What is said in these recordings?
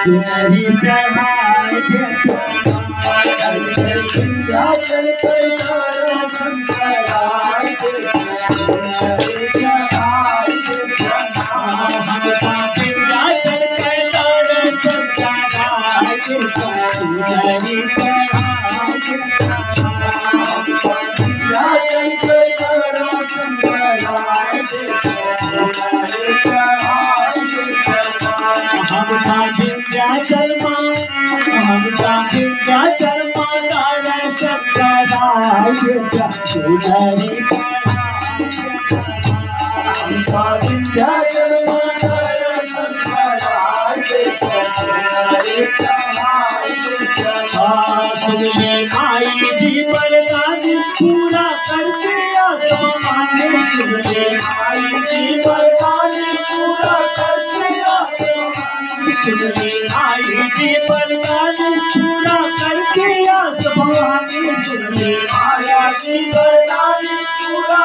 चुनरी चढ़ाए चल आई जी बरदान पूरा करके आसमान चुने आई जी बरदान पूरा करके आसमान चुने आई जी बरदान पूरा करके आसमान चुने आया जी बरदान पूरा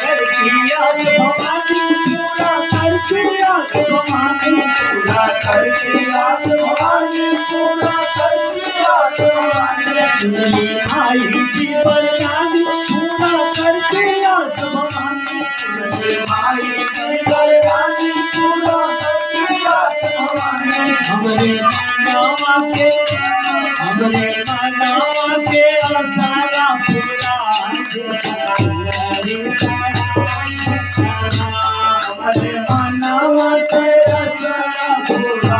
करके आसमान पूरा करके आसमान पूरा करके आसमान पूरा करके आसमान पूरा आई जी बरदान पूरा करके आसमान आई जी बरदान पूरा करके आसमान हमरे मानवा के हमरे मानवा के आसारा पूरा हमरे मानवा के आसारा पूरा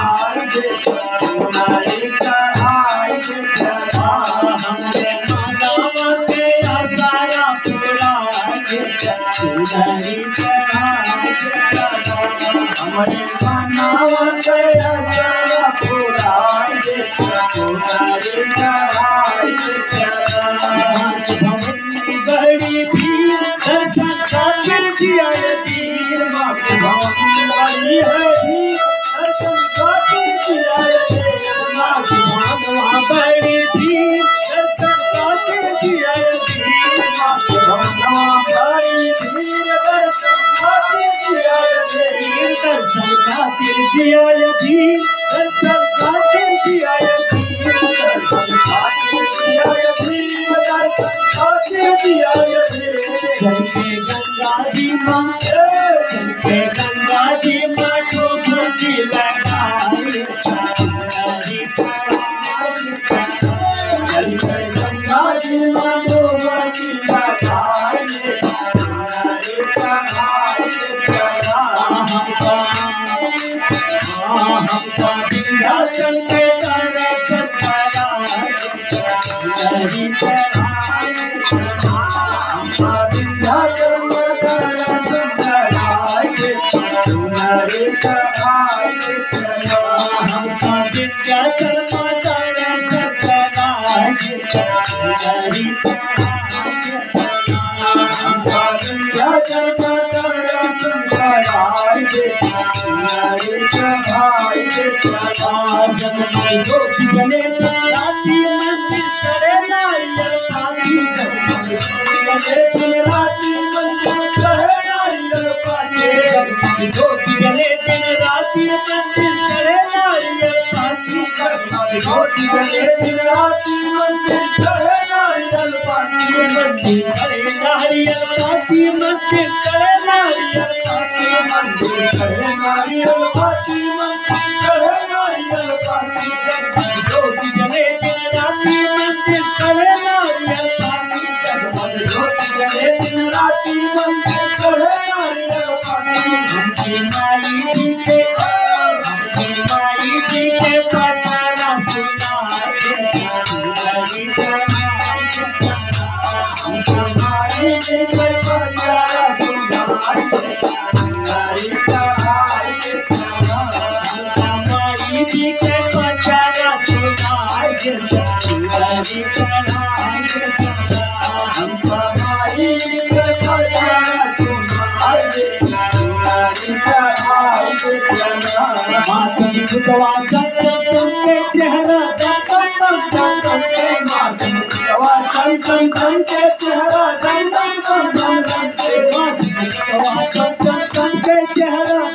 चेहरा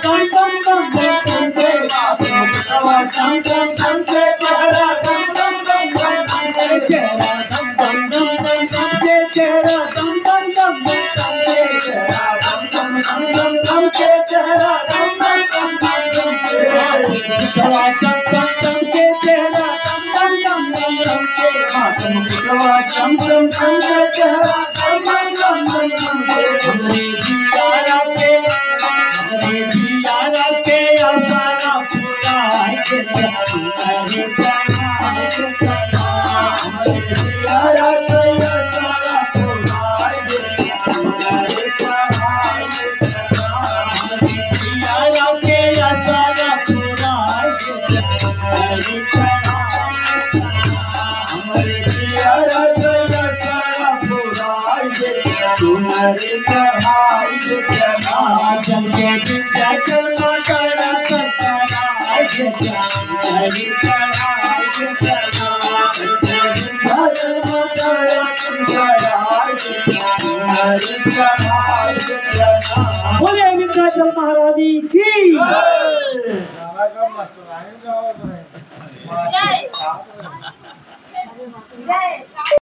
के चेहरा चम चम चम पुतवा चम चम के चेहरा चम चम चम के मातम पुतवा चम चम के चेहरा चम चम चम के हमरे जियारा के आसारा पूरा के तुम्हारे प्यार के हमरे जियारा के आसारा पूरा के तुम्हारे प्यार के जियारा के आसारा पूरा के तुम्हारे प्यार हमरे जियारा के आसारा पूरा के तुम्हारे प्यार के जम के जिंदा चलना करा सतारा हरी प्यार के बोले विंध्याचल महारानी की जय जय